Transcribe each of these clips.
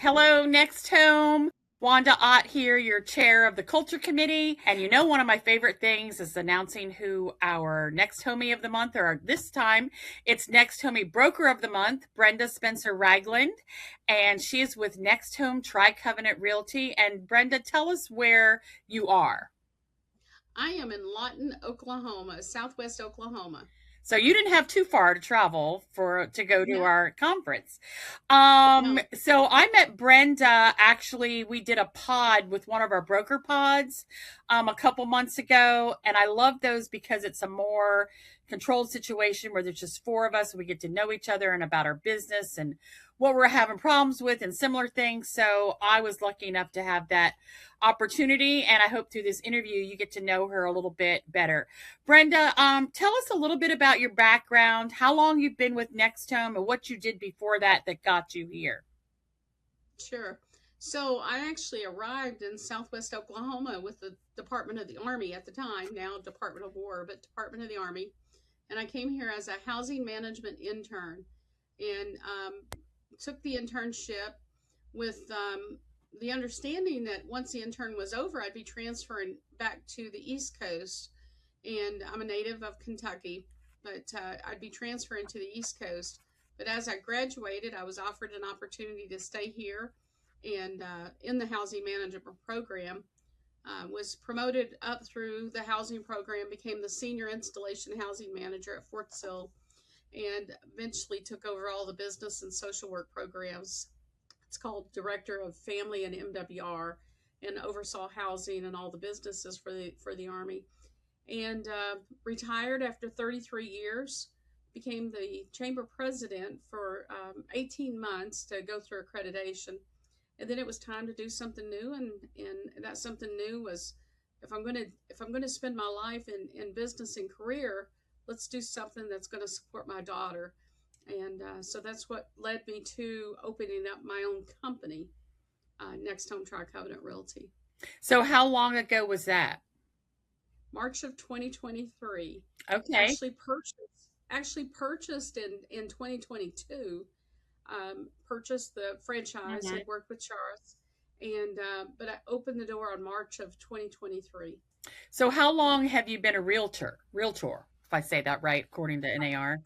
Hello, Next Home. Wanda Ott here, your chair of the Culture Committee. And you know, one of my favorite things is announcing who our Next Homie of the Month, or this time it's Next Homie Broker of the Month, Brenda Spencer-Ragland. And she is with Next Home Tri-Covenant Realty. And Brenda, tell us where you are. I am in Lawton, Oklahoma, Southwest Oklahoma. So you didn't have too far to travel to go to No, our conference. no. So I met Brenda. Actually, we did a pod with one of our broker pods a couple months ago, and I love those because it's a more controlled situation where there's just four of us. We get to know each other and about our business and what we're having problems with and similar things. So I was lucky enough to have that opportunity, and I hope through this interview you get to know her a little bit better. Brenda, tell us a little bit about your background, how long you've been with NextHome, and what you did before that got you here. Sure. So I actually arrived in Southwest Oklahoma with the Department of the Army at the time, now Department of War, but Department of the Army. And I came here as a housing management intern and took the internship with the understanding that once the intern was over, I'd be transferring back to the East Coast. And I'm a native of Kentucky, but I'd be transferring to the East Coast. But as I graduated, I was offered an opportunity to stay here and in the housing management program. Was promoted up through the housing program, became the senior installation housing manager at Fort Sill, and eventually took over all the business and social work programs. It's called Director of Family and MWR, and oversaw housing and all the businesses for the Army. And retired after 33 years. Became the chamber president for 18 months to go through accreditation, and then it was time to do something new. And that something new was, if I'm gonna spend my life in business and career, let's do something that's going to support my daughter. And so that's what led me to opening up my own company, Next Home Tri-Covenant Realty. So how long ago was that? March of 2023. Okay. Actually purchased in 2022. Purchased the franchise Mhm. and worked with Charles, and but I opened the door on March of 2023. So how long have you been a realtor, if I say that right, according to NAR?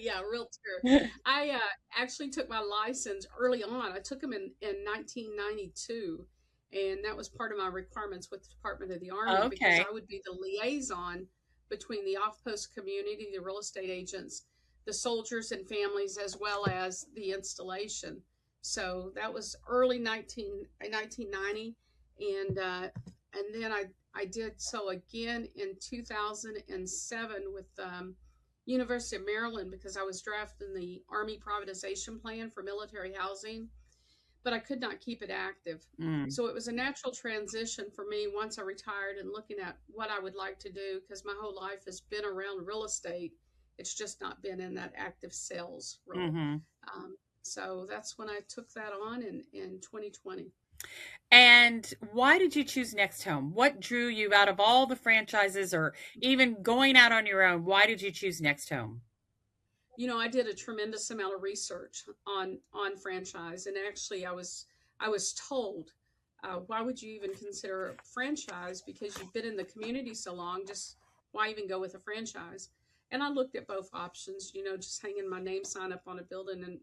Yeah, realtor. I actually took my license early on. I took them in 1992, and that was part of my requirements with the Department of the Army, because Okay. I would be the liaison between the off-post community, the real estate agents, the soldiers and families, as well as the installation. So that was early 1990, and then I did so again in 2007 with University of Maryland, because I was drafted in the Army privatization plan for military housing, but I could not keep it active. Mm. So it was a natural transition for me once I retired, and looking at what I would like to do, because my whole life has been around real estate. It's just not been in that active sales role. Hmm. So that's when I took that on in 2020. And why did you choose Next Home? What drew you out of all the franchises or even going out on your own? Why did you choose Next Home? I did a tremendous amount of research on franchise, and actually I was told, why would you even consider a franchise, because you've been in the community so long? Just why even go with a franchise? And I looked at both options, just hanging my name sign up on a building, and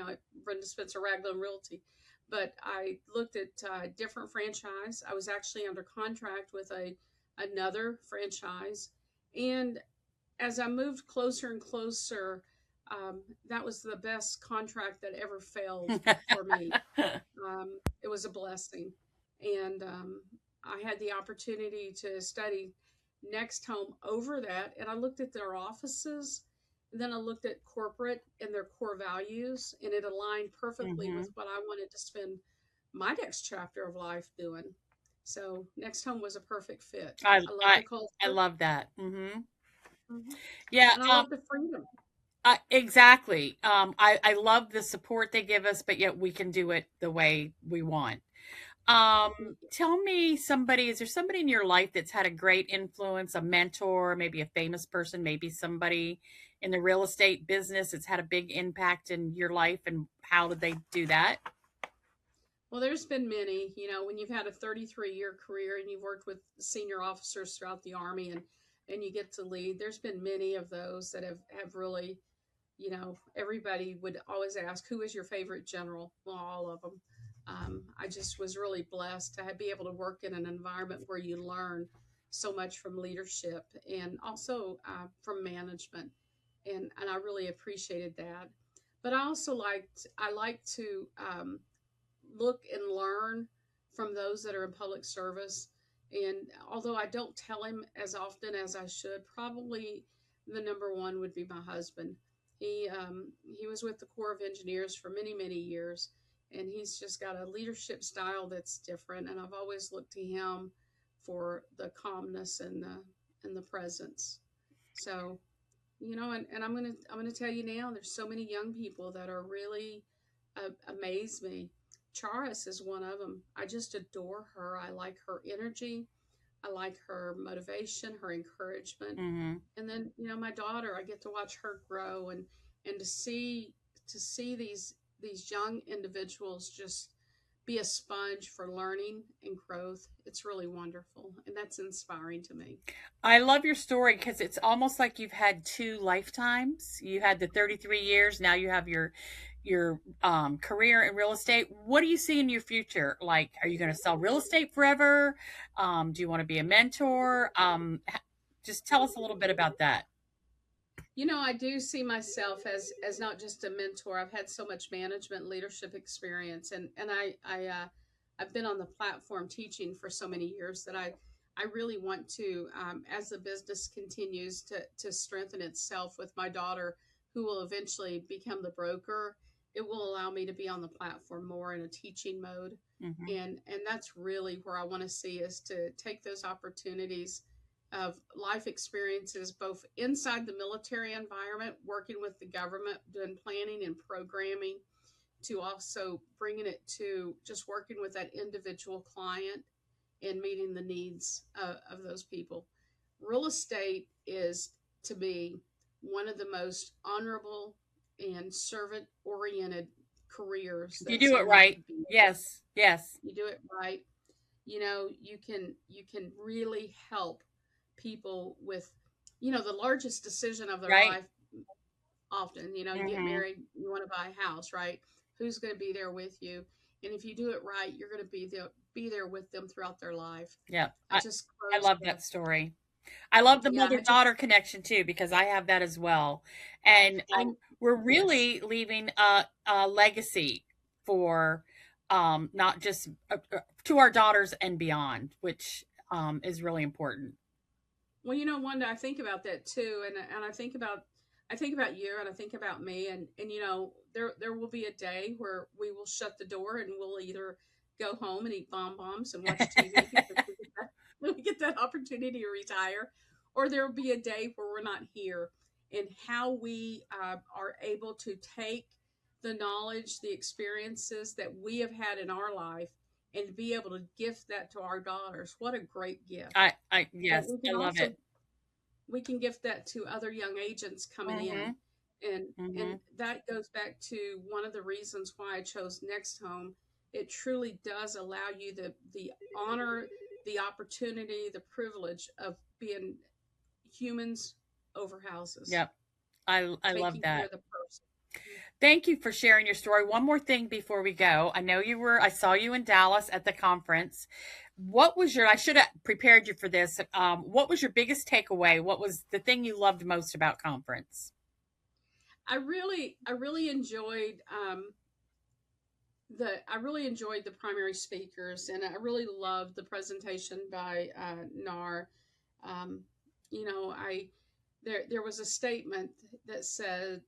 at Brenda Spencer-Ragland Realty. But I looked at different franchise. I was actually under contract with another franchise, and as I moved closer and closer, that was the best contract that ever failed for me. It was a blessing. And I had the opportunity to study Next Home over that. And I looked at their offices, and then I looked at corporate and their core values, and it aligned perfectly Hmm. with what I wanted to spend my next chapter of life doing. So Next Home was a perfect fit. I, I love I, the I culture. love that. Hmm. Mhm. Yeah. And I love the freedom. Exactly. I love the support they give us, but yet we can do it the way we want. Tell me is there somebody in your life that's had a great influence, a mentor, maybe a famous person, maybe somebody in the real estate business, it's had a big impact in your life, and how did they do that? Well, there's been many, when you've had a 33-year career and you've worked with senior officers throughout the Army and you get to lead, there's been many of those that have really, everybody would always ask, who is your favorite general? Well, all of them. I just was really blessed to be able to work in an environment where you learn so much from leadership and also from management. And I really appreciated that. But I like to look and learn from those that are in public service. And although I don't tell him as often as I should, probably the number one would be my husband. He was with the Corps of Engineers for many, many years, and he's just got a leadership style that's different. And I've always looked to him for the calmness and the presence. So, and I'm gonna tell you now, there's so many young people that are really amaze me. Charis is one of them. I just adore her. I like her energy. I like her motivation, her encouragement. Mm-hmm. And then, my daughter, I get to watch her grow and to see these young individuals just be a sponge for learning and growth. It's really wonderful, and that's inspiring to me. I love your story because it's almost like you've had two lifetimes. You had the 33 years, now you have your career in real estate. What do you see in your future? Like, are you going to sell real estate forever? Do you want to be a mentor? Just tell us a little bit about that. I do see myself as not just a mentor. I've had so much management leadership experience, and I've been on the platform teaching for so many years that I really want to, as the business continues to strengthen itself with my daughter, who will eventually become the broker. It will allow me to be on the platform more in a teaching mode, Mm-hmm. and that's really where I want to see, is to take those opportunities of life experiences, both inside the military environment, working with the government, doing planning and programming, to also bringing it to just working with that individual client and meeting the needs of those people. Real estate is, to me, one of the most honorable and servant oriented careers You that do it someone right. could be. Yes, yes. You do it right. You can really help people with, the largest decision of their Right. life. Often, you get Mm-hmm. married, you want to buy a house, right? Who's going to be there with you? And if you do it right, you're going to be there with them throughout their life. Yeah. I just I closed love that story. I love the yeah, mother daughter connection too because I have that as well. And I we're yes. really leaving a legacy for not just to our daughters and beyond, which is really important. Well, Wanda, I think about that too, and I think about you, and I think about me, and there will be a day where we will shut the door and we'll either go home and eat bonbons and watch TV if we get that opportunity to retire, or there will be a day where we're not here, and how we are able to take the knowledge, the experiences that we have had in our life, and be able to gift that to our daughters. What a great gift! But Yes, we I can love it. also we can gift that to other young agents coming in, Mm-hmm. and Mm-hmm. that goes back to one of the reasons why I chose Next Home. It truly does allow you the honor, the opportunity, the privilege of being humans over houses, Yep. I love taking care that. of the person. Thank you for sharing your story. One more thing before we go. I saw you in Dallas at the conference. I should have prepared you for this. What was your biggest takeaway? What was the thing you loved most about conference? I really enjoyed the primary speakers, and I really loved the presentation by NAR. Um, I there was a statement that said,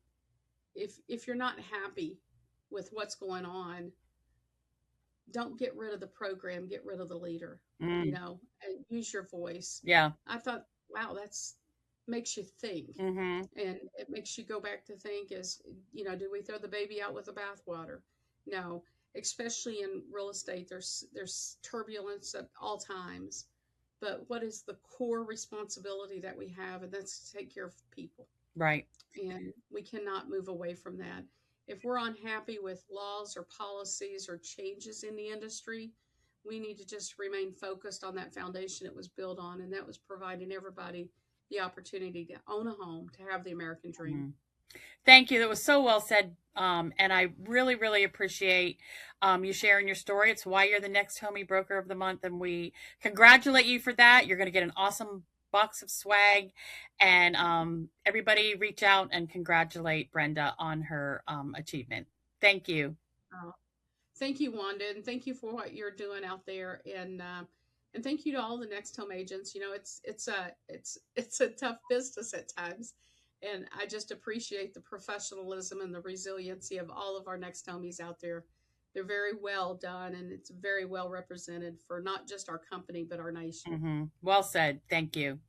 if you're not happy with what's going on, don't get rid of the program, get rid of the leader, Mm, and use your voice. yeah. I thought, wow, that's makes you think, Mm-hmm. and it makes you go back to think, do we throw the baby out with the bathwater? No, especially in real estate, there's turbulence at all times. But what is the core responsibility that we have? And that's to take care of people. Right. and we cannot move away from that. If we're unhappy with laws or policies or changes in the industry, we need to just remain focused on that foundation it was built on, and that was providing everybody the opportunity to own a home, to have the American dream. Mhm. Thank you. That was so well said. And I really, really appreciate you sharing your story. It's why you're the next Homie Broker of the Month. And we congratulate you for that. You're going to get an awesome box of swag. And everybody reach out and congratulate Brenda on her achievement. Thank you. Uh, Thank you, Wanda, and thank you for what you're doing out there, and thank you to all the Next Home agents. You know, it's a tough business at times, and I just appreciate the professionalism and the resiliency of all of our Next Homies out there. They're very well done, and it's very well represented for not just our company but our nation. Well said. Thank you.